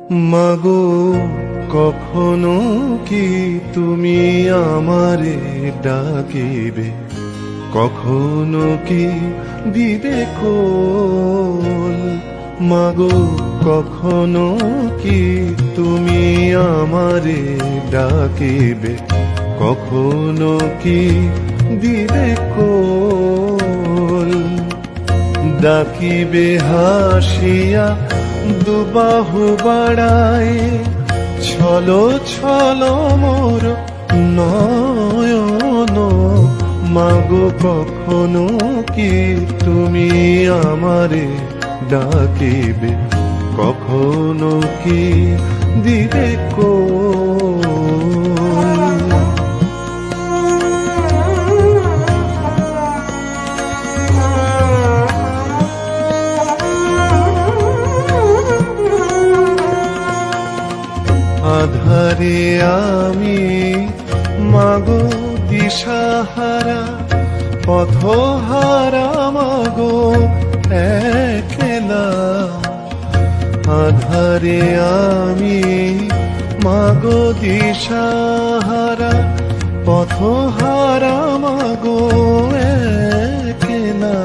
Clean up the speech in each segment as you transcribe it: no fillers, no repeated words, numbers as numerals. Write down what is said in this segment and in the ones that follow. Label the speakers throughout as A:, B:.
A: মাগো কখনো কি তুমি আমারে ডাকিবে, কখনো কি দিবে কোল। মাগো কখনো কি তুমি আমারে ডাকিবে, কখনো কি দিবে কোল। ডাকিবে হাসিয়া দুবাহু বাড়ায়, ছলো ছলো মোর নয়ন। মাগো কখনো কি তুমি আমারে ডাকিবে, কখনো কি দিবে কোল। আধারে আমি মাগো দিশাহারা, পথহারা মাগো একলা। আধারে আমি মাগো দিশাহারা, পথহারা মাগো একলা।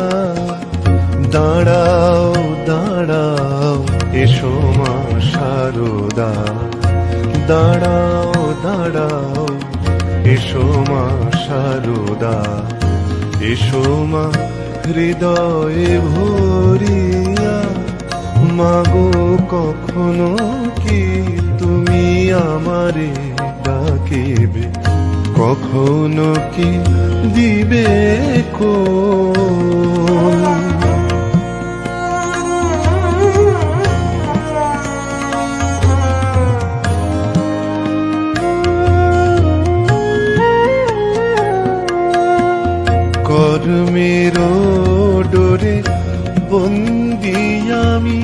A: দাঁড়াও দাঁড়াও এসো মা শারদা, দাঁড়াও দাঁড়াও এসো মা শারদা। এসো মা হৃদয়ে ভরিয়া, মাগো কখনো কি তুমি আমারে ডাকিবে, কখনো কি দিবে কোল। কর্মের ডোরে বন্দি আমি,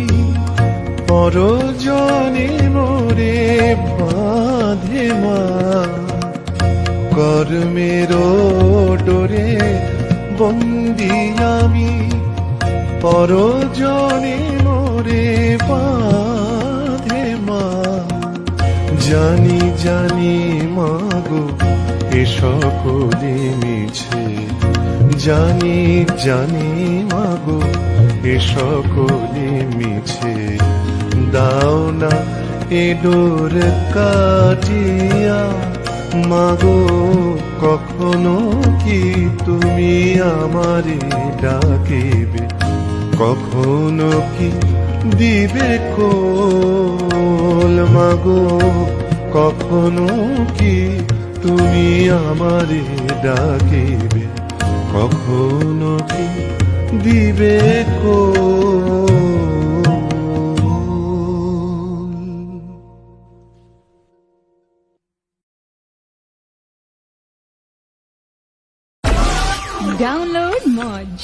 A: পরজনে মোরে বাঁধে মা। কর্মের ডোরে বন্দি আমি, পরজনে মোরে বাঁধে মা। জানি জানি মাগো এ সকলে মিছে, জানি জানি মাগো এ সকলে মিছে। দাও না এ ডোর কাটিয়া, মাগো কখনো কি তুমি আমারে ডাকিবে, কখনো কি দিবে কোল। মাগো কখনো কি তুমি আমারে ডাকিবে, কখনো কি দিবে কোল।
B: Download Moj.